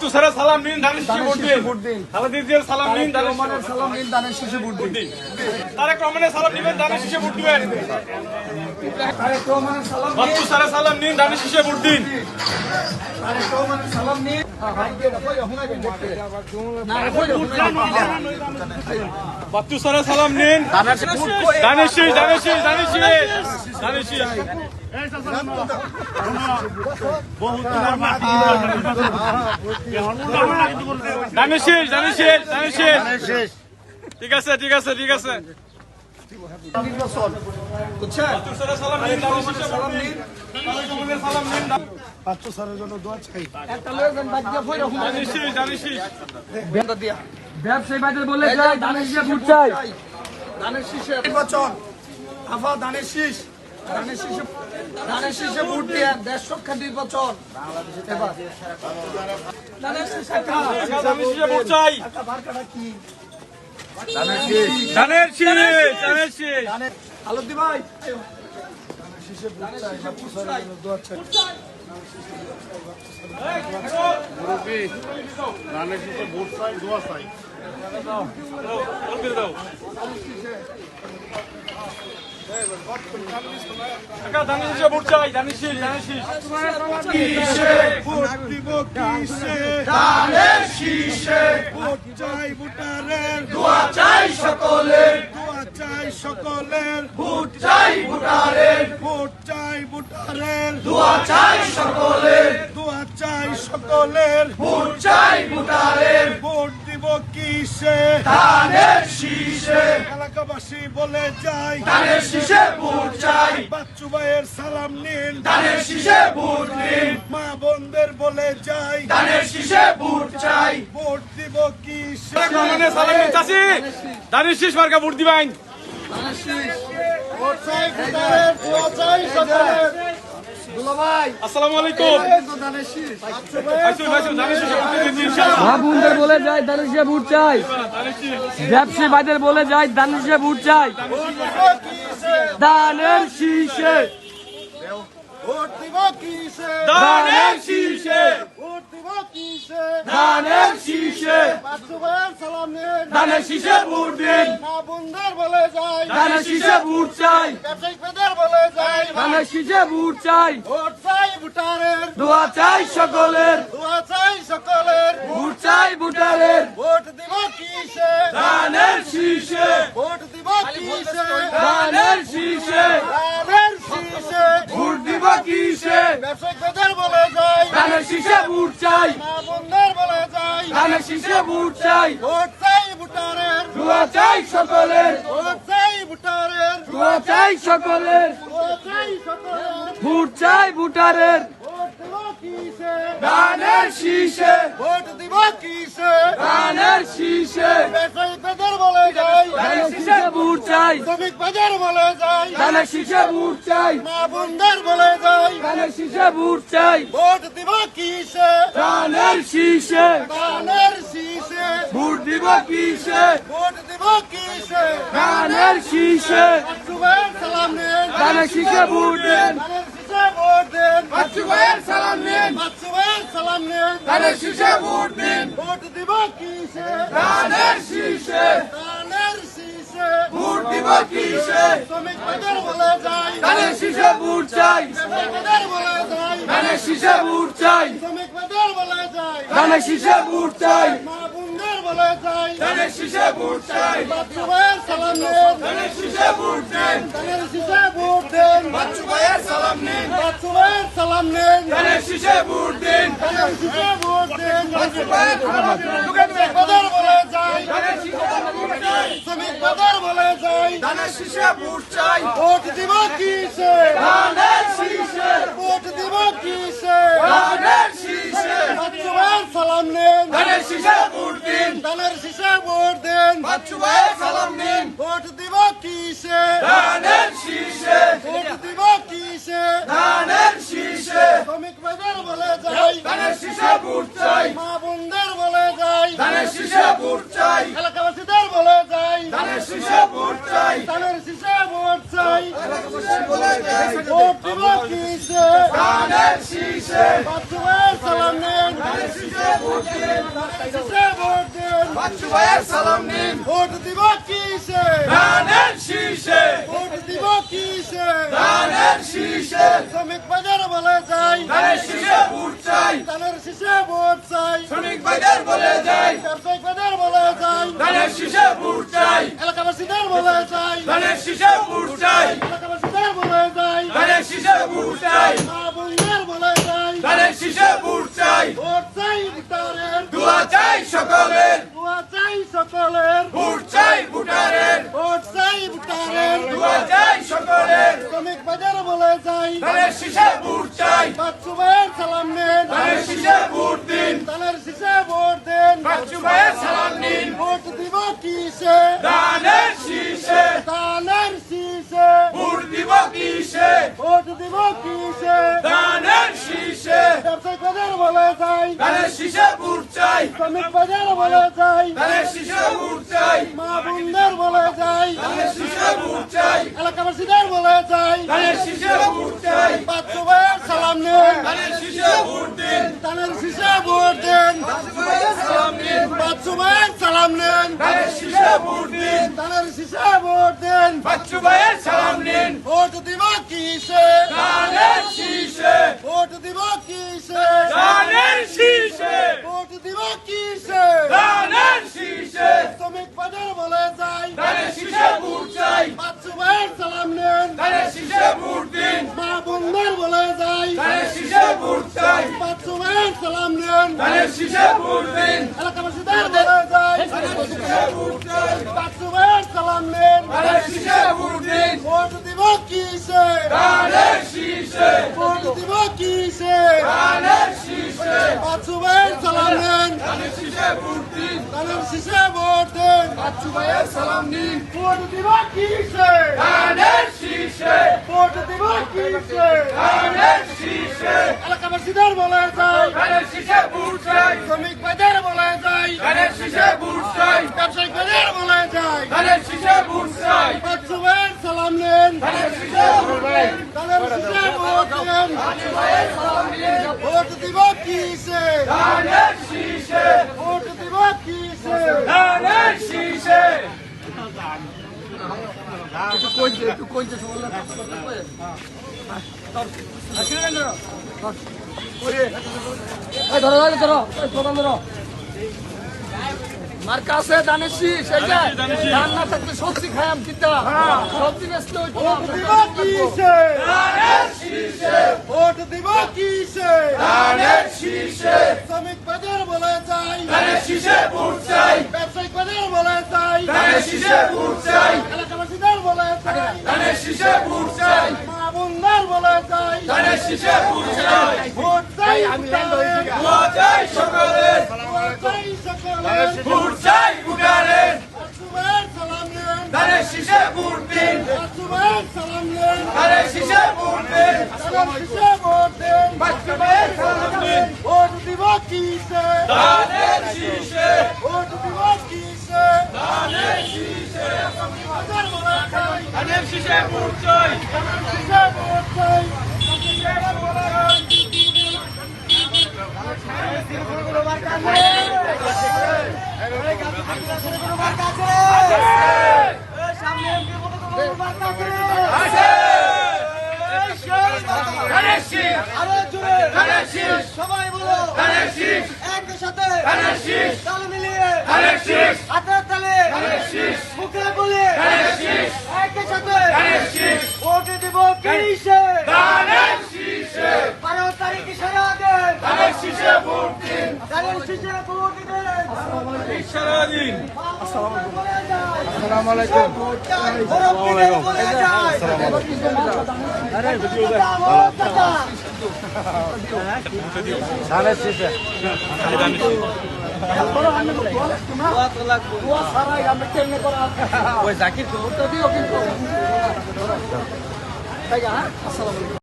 তুষারের সালাম নিন, ধানের শীষে ভোট দিন। খালেদা সালাম নিন, সালাম নিন, ধানের শীষে ভোট দিন। তারেক রহমানের সালাম নিবেন, ধানের শীষে ভোট দিবেন। তারেক রহমানের সালাম নিন, তুষারের সালাম নিন, ধানের শীষে ভোট দিন। তারেক রহমানের সালাম নিন। তুষারের সালাম নিন, ধানের শীষ, ধানের শীষ, ধানের শীষ, ধানের শীষ। ধানের শীষ, ধানের শীষ, ধানের শীষ। ঠিক আছে, ঠিক আছে, ঠিক আছে। তুষারের সালাম নিন, ধানের শীষে ভোট দিন। তারেক রহমানের সালাম নিন, স্যারের জন্য দোয়া চাই। ধানের শীষ, ধানের শীষ। ব্যবসায়ী বাজার বলে যায় ধানের শীষে ভোট চাই। ধানের শীষে নির্বাচন, আফা ধানের শীষ, ধানের শীষে ভোট দিয়ে দেশ রক্ষা নির্বাচন। এবার ধানের শীষে ধানের শীষে ভোট চাই। কি ধানের শীষ, ধানের শীষ। আলতি ভাই ধানের শীষে ভোট চাই, স্যারের জন্য দোয়া চাই। ধানের শীষে ভোট চাই, দোয়া চাই। ধানের শীষে ভোট চাই, ধানের শীষ, ধানের শীষ। ভোট দিব কিসে? ধানের শীষে ভোট চাই ভোটারের, দোয়া চাই সকলের, দোয়া চাই সকলের, ভোট চাই ভোটারের, ভোট চাই ভোটারের, দোয়া চাই সকলের, দোয়া চাই সকলের, ভোট চাই ভোটারের, ভোট দিব কিসে? ধানের শীষে। এলাকাবাসী বলে যাই ধানের শীষে ভোট চাই। বাচ্চু ভাইয়ের সালাম নিন, ধানের শীষে ভোট দিন। মা বোনদের বলে যাই ধানের শীষে ভোট চাই। ভোট দিব কিসে? তারেক রহমানের সালাম নিন, চাচি। ধানের শীষ মার্কা ভোট দিবেন। ভোট চাই ভোটারের, দোয়া চাই সকলের। আসসালামু আলাইকুম। ধানের শীষ ধানের শীষে ভোট দিন ইনশাআল্লাহ। মা বোনদের বলে যায় ধানের শীষে ভোট চাই। ধানের শীষ, ব্যবসায়ী বাজার বলে যায় ধানের শীষে ভোট চাই। ধানের শীষে, ভোট দিব কিসে? ধানের শীষে, ভোট দিব কিসে? ধানের শীষে, বাচ্চু ভাইয়ের সালাম নিন, ধানের শীষে ভোট দিন। মা বোনদের বলে যাই ধানের শীষে ভোট চাই, ব্যবসায়িকদের বলে যাই ধানের শীষে ভোট চাই। ভোট চাই ভোটারের, দোয়া চাই সকলের, দোয়া চাই সকলের, ভোট চাই ভোটারের। ভোট দিব কিসে? ধানের শীষে, ভোট দিব কিসে? ধানের শীষে, ধানের শীষে। ভোট দিব কিসে? ব্যবসায়িকদের বলে যাই ধানের শীষে ভোট চাই, মা বোনদের বলে যাই ধানের শীষে ভোট চাই। ভোট চাই ভোটারের, দোয়া চাই সকলের, ভোট চাই ভোটারের, দোয়া চাই সকলের, ভোট চাই সকলের, ভোট চাই ভোটারের। ভোট দিব কিসে? ধানের শীষে, ভোট দিব কিসে? ধানের শীষে, ব্যবসায়িকদের বলে যাই ধানের শীষে ভোট চাই, শ্রমিক বাজার বলে যাই ধানের শীষে ভোট চাই, মা বোনদের বলে যাই ধানের শীষে ভোট চাই। ভোট দিব কিসে? ধানের শীষে, ধানের শীষে। ভোট দিব কিসে? ভোট দিব কিসে? ধানের শীষে, বাচ্চু ভাইয়ের সালাম নিন, ধানের শীষে ভোট দিন। ধানের শীষে ভোট দিন। বাচ্চু ভাইয়ের সালাম নিন, বাচ্চু ভাইয়ের সালাম নিন, ধানের শীষে ভোট দিন। ভোট দিব কিসে? ধানের শীষে, ধানের শীষে। ভোট দিব কিসে? শ্রমিক বাজার বলে যাই ধানের শীষে ভোট চাই, শ্রমিক বাজার বলে যাই ধানের শীষে ভোট চাই, শ্রমিক বাজার বলে যাই ধানের শীষে ভোট চাই, মা বোনদের বলে যাই ধানের শীষে ভোট চাই। বাচ্চু ভাইয়ের সালাম নিন, ধানের শীষে ভোট দিন। ধানের শীষে ভোট দিন। বাচ্চু ভাইয়ের সালাম নিন, বাচ্চু ভাইয়ের সালাম নিন, ধানের শীষে ভোট দিন। ধানের শীষে ভোট দিন। বাচ্চু ভাইয়ের সালাম নিন, শ্রমিক বাজার বলে যাই ধানের শীষে ভোট চাই, শ্রমিক বাজার বলে যাই ধানের শীষে ভোট চাই। ভোট দিব কিসে? ধানের শীষে, ভোট দিব কিসে? ধানের শীষে, বাচ্চু ভাইয়ের সালাম নিন, ধানের শীষে ভোট দিন। ধানের শীষে ভোট দিন। বাচ্চু ভাইয়ের সালাম নিন, ভোট দিব কিসে? ধানের শীষে, ভোট দিব কিসে? ধানের শীষে, শ্রমিক বাজার বলে যাই ধানের শীষে ভোট চাই, মা বোনদের বলে যাই ধানের শীষে ভোট চাই। এলাকাবাসীদের বলে যাই ধানের শীষে ভোট চাই ধানের শীষে ভোট চাই ভোট দিব কিসে ধানের শীষে বাচ্চু ভাইয়ের সালাম নেন ধানের শীষে ভোট দিন শীষে ভোট দেন বাচ্চু ভাইয়ের সালাম নিন ভোট দিব কিসে ধানের শীষে ভোট দিব কিসে ধানের শীষে শ্রমিক বাজার বলে যাই ধানের শীষে ভোট চাই ধানের শীষে ভোট চাই শ্রমিক বাজার বলে যাই ব্যবসায়িক বাজার বলে যাই ধানের শীষে ভোট চাই এলাকাবাসীদের বলে যাই ধানের শীষে ভোট চাই এলাকাবাসীদের বলে যাই ধানের শীষে ভোট চাই মা বোনদের বলে যাই ধানের শীষে ভোট চাই ভোট চাই ভোটারের দোয়া চাই সকলের দোয়া চাই সকলের ভোট চাই ভোটারের ভোট চাই ভোটারের দোয়া চাই সকলের শ্রমিক বাজার বলে যাই ধানের শীষে ভোট চাই বাচ্চু ভাইয়ের সালাম নেন ধানের শীষে ভোট দিন ধানের শীষে ভোট দেন বাচ্চু ভাইয়ের সালাম নিন ভোট দিব কিসে ধানের শীষে ধানের শীষে ভোট দিব কিসে ভোট দিব কিসে ধানের শীষে ব্যবসায়িক বাজার বলে যাই ধানের শীষে ভোট চাই শ্রমিক বাজার বলে যাই ধানের শীষে ভোট চাই মা বোনদের বলে যাই ধানের শীষে ভোট চাই এলাকাবাসীদের বলে যাই ধানের শীষে ভোট চাই বাচ্চু ভাইয়ের সালাম নেন ধানের শীষে ভোট দিন ধানের শীষে ভোট দেন বাচ্চু ভাইয়ের সালাম নিন বাচ্চু ভাইয়ের সালাম নেন ধানের শীষে ভোট দিন ধানের শীষে ভোট দেন বাচ্চু ভাইয়ের সালাম নিন ভোট দিব কিসে ধানের শীষে ভোট দিব কিসে ধানের শীষে ভোট দিব কিসে ধানের শীষে শ্রমিক বাজার বলে যাই ধানের শীষে ভোট চাই বাচ্চু ভাইয়ের সালাম নেন ধানের শীষে ভোট দিন মা বোনদের বলে যাই ধানের শীষে ভোট চাই বাচ্চু ভাইয়ের সালাম নেন ধানের শীষে ভোট দিন এলাকাবাসীদের বলে যাই ধানের শীষে ভোট চাই বাচ্চু ভাইয়ের সালাম নেন ধানের শীষে ভোট দিন ভোট দিব কিসে ধানের শীষে ভোট দিব কিসে ধানের শীষে বাচ্চু ভাইয়ের সালাম নেন ধানের শীষে ভোট দিন ধানের শীষে ভোট দেন বাচ্চু ভাইয়ের সালাম নিন ভোট দিব কিসে ধানের শীষে ভোট দিব কিসে ধানের শীষে এলাকাবাসীদের বলে যাই ধানের শীষে ভোট চাই শ্রমিক বাজার বলে যাই ধানের শীষে ভোট চাই ব্যবসায়িক বাজার বলে যাই ধানের শীষে ভোট চাই বাচ্চু ভাইয়ের সালাম নেন ধানের শীষে ভোট দিন ধানের শীষে ভোট দেন ভোট দিব কিসে ধানের শীষে ভোট দিব কিসে ধানের শীষে একটু কইছে সবাই ধরো ধরো ধরো প্রধান ধরো মার্কা আছে ধানের শীষ এইটা ধান না থাকলে সবজি খায়াম কিতা সবজি বেচতে হইতো ভোট দিব কিসে ধানের শীষে ভোট দিব কিসে ধানের শীষে শ্রমিক বাজার বলে যাই ধানের শীষে ভোট চাই ব্যবসায়িক বাজার বলে যাই ধানের শীষে ভোট চাই এলাকাবাসীদের বলে যাই ধানের শীষে ভোট চাই মা বোনদের বলে যাই ধানের শীষে ভোট চাই ভোট চাই ভোটারের, দোয়া চাই সকলের ভোট চাই সকলের ভোট চাই ভোটারের বাচ্চু ভাইয়ের সালাম নেন ধানের শীষে ভোট দিন বাচ্চু ভাইয়ের সালাম নেন ধানের শীষে ভোট দিন ধানের শীষে ভোট দেন বাচ্চু ভাইয়ের সালাম দিন ভোট দিব কিসে ধানের শীষে ভোট দিব কিসে ধানের শীষে বাজার বলে যাই ধানের শীষে ভোট চাই শীষে ভোট চাই ধানের শীষ আরো জোরে ধানের শীষ সবাই বলো ধানের শীষ একই সাথে ধানের শীষ তাল মিলিয়ে ধানের শীষ হাতের তালে ধানের শীষ মুখে বলে ধানের শীষ একই সাথে ধানের শীষ ভোট দিব কিসে ধানের শীষে 12 তারিখ সারা দেন ধানের শীষে ভোট দিন ধানের শীষে ভোট দিবেন সারাদিন আসসালামু আলাইকুম বলে যায় ধানের শীষে ওই জাকির খবরটা দিও কিন্তু